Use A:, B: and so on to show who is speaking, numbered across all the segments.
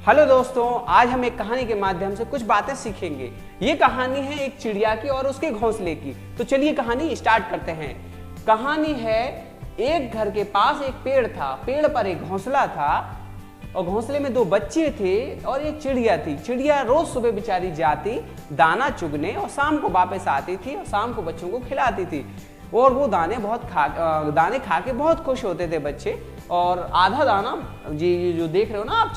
A: Hello दोस्तों, आज हम एक कहानी के माध्यम से कुछ बातें सीखेंगे। ये कहानी है एक चिड़िया की और उसके घोंसले की। तो चलिए कहानी स्टार्ट करते हैं। कहानी है एक घर के पास एक पेड़ था, पेड़ पर एक घोंसला था और घोंसले में 2 बच्चे थे और एक चिड़िया थी। चिड़िया रोज सुबह बेचारी जाती दाना चुगने और शाम को वापस आती थी और शाम को बच्चों को खिलाती थी और वो दाने दाने खा के बहुत खुश होते थे बच्चे। और आधा दाना जी जो देख रहे हो ना आप,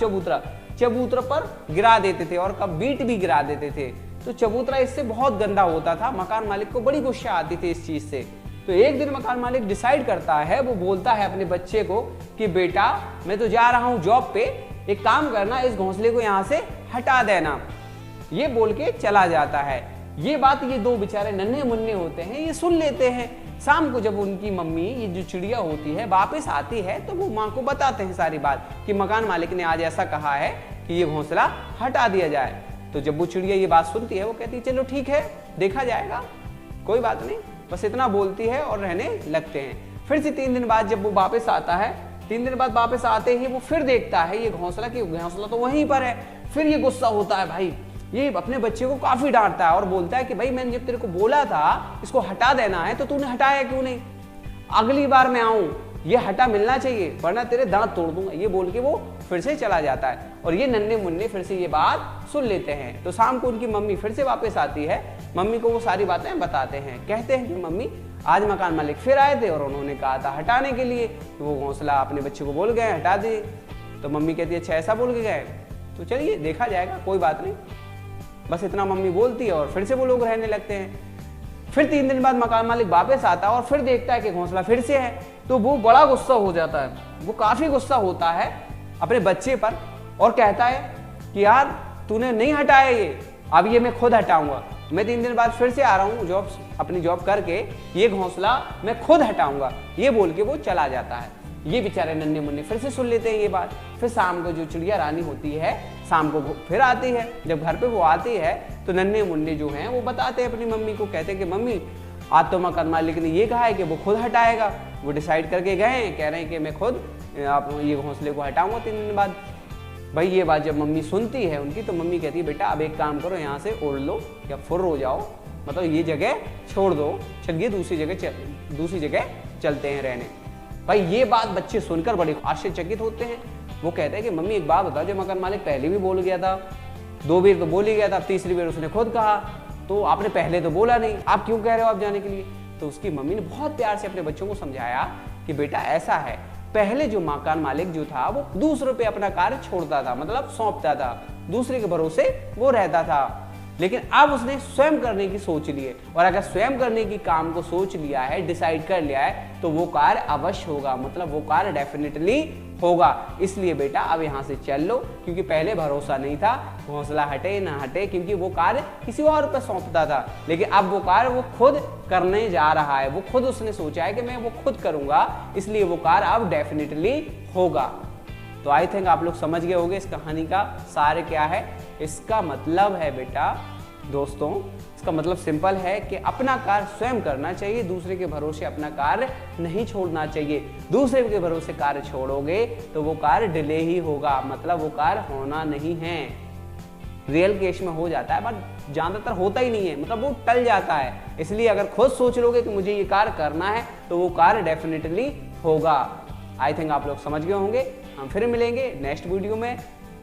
A: चबूतरा पर गिरा देते थे और कब बीट भी गिरा देते थे। तो चबूतरा इससे बहुत गंदा होता था। मकान मालिक को बड़ी गुस्सा आती थी इस चीज से। तो एक दिन मकान मालिक डिसाइड करता है, वो बोलता है अपने बच्चे को कि बेटा मैं तो जा रहा हूँ जॉब पे, एक काम करना, इस घोंसले को यहाँ से हटा देना। ये बोल के चला जाता है। ये बात ये 2 बेचारे नन्हे मुन्ने होते हैं, ये सुन लेते हैं। शाम को जब उनकी मम्मी, ये जो चिड़िया होती है, वापस आती है तो वो माँ को बताते हैं सारी बात कि मकान मालिक ने आज ऐसा कहा है कि ये घोंसला हटा दिया जाए। तो जब वो चिड़िया ये बात सुनती है वो कहती है चलो ठीक है, देखा जाएगा, कोई बात नहीं, बस इतना बोलती है और रहने लगते हैं। फिर से 3 दिन बाद जब वो वापस आता है, 3 दिन बाद वापस आते ही वो फिर देखता है ये घोंसला तो वहीं पर है। फिर ये गुस्सा होता है भाई, ये अपने बच्चे को काफी डांटता है और बोलता है कि भाई मैंने जब तेरे को बोला था इसको हटा देना है तो तूने हटाया क्यों नहीं? अगली बार मैं आऊं ये हटा मिलना चाहिए वरना तेरे दांत तोड़ दूंगा। ये बोल के वो फिर से चला जाता है और ये नन्हे मुन्ने फिर से ये बात सुन लेते हैं। तो शाम को उनकी मम्मी फिर से वापस आती है, मम्मी को वो सारी बातें बताते हैं। कहते हैं कि मम्मी आज मकान मालिक फिर आए थे और उन्होंने कहा था हटाने के लिए, तो वो घोंसला अपने बच्चे को बोल गए हटा दे। तो मम्मी कहती है अच्छा ऐसा बोल के गए, तो चलिए देखा जाएगा, कोई बात नहीं, बस इतना मम्मी बोलती है और फिर से वो लोग रहने लगते हैं। फिर 3 दिन बाद मकान मालिक वापस आता है और फिर देखता है कि घोंसला फिर से है। तो वो बड़ा गुस्सा हो जाता है, वो काफी गुस्सा होता है अपने बच्चे पर और कहता है कि यार तूने नहीं हटाया ये, अब ये मैं खुद हटाऊंगा। मैं 3 दिन बाद फिर से आ रहा हूँ अपनी जॉब करके, ये घोंसला मैं खुद हटाऊंगा। ये बोल के वो चला जाता है। ये बेचारे नन्हे मुन्ने फिर से सुन लेते हैं ये बात। फिर शाम को जो चिड़िया रानी होती है शाम को फिर आती है। जब घर पे वो आती है तो नन्हे मुन्ने जो हैं वो बताते हैं अपनी मम्मी को, कहते हैं कि मम्मी आज तो मकान मालिक ने ये कहा है कि वो खुद हटाएगा। वो डिसाइड करके गए हैं, कह रहे हैं कि मैं खुद आप ये घोंसले को हटाऊंगा 3 दिन बाद। भाई ये बात जब मम्मी सुनती है उनकी, तो मम्मी कहती है बेटा अब एक काम करो, यहाँ से उड़ लो या फुर्र हो जाओ, मतलब ये जगह छोड़ दो, चलिए दूसरी जगह चलते हैं रहने। भाई ये बात बच्चे सुनकर बड़े आश्चर्यचकित होते हैं। वो कहते हैं कि मम्मी एक बात बताओ, जो मकान मालिक पहले भी बोल गया था, 2 बार तो बोल ही गया था, अब तीसरी बार उसने खुद कहा, तो आपने पहले तो बोला नहीं, आप क्यों कह रहे हो आप जाने के लिए? तो उसकी मम्मी ने बहुत प्यार से अपने बच्चों को समझाया कि बेटा ऐसा है, पहले जो मकान मालिक जो था वो दूसरों पे अपना कार्य छोड़ता था, मतलब सौंपता था, दूसरे के भरोसे वो रहता था। लेकिन अब उसने स्वयं करने की सोच ली है और अगर स्वयं करने की काम को सोच लिया है, डिसाइड कर लिया है, तो वो कार्य अवश्य होगा, मतलब वो कार्य डेफिनेटली होगा। इसलिए बेटा अब यहाँ से चल लो, क्योंकि पहले भरोसा नहीं था, घोंसला हटे ना हटे, क्योंकि वो कार्य किसी और पर सौंपता था, लेकिन अब वो कार्य वो खुद करने जा रहा है। वो खुद उसने सोचा है कि मैं वो खुद करूंगा, इसलिए वो कार्य अब डेफिनेटली होगा। तो आई थिंक आप लोग समझ गए होंगे इस कहानी का सार क्या है। इसका मतलब है बेटा दोस्तों, इसका मतलब सिंपल है कि अपना कार्य स्वयं करना चाहिए, दूसरे के भरोसे अपना कार्य नहीं छोड़ना चाहिए। दूसरे के भरोसे कार्य छोड़ोगे तो वो कार्य डिले ही होगा, मतलब वो कार्य होना नहीं है। रियल केस में हो जाता है बट ज्यादातर होता ही नहीं है, मतलब वो टल जाता है। इसलिए अगर खुद सोच लोगे कि मुझे ये कार्य करना है तो वो कार्य डेफिनेटली होगा। आई थिंक आप लोग समझ गए होंगे। हम फिर मिलेंगे नेक्स्ट वीडियो में।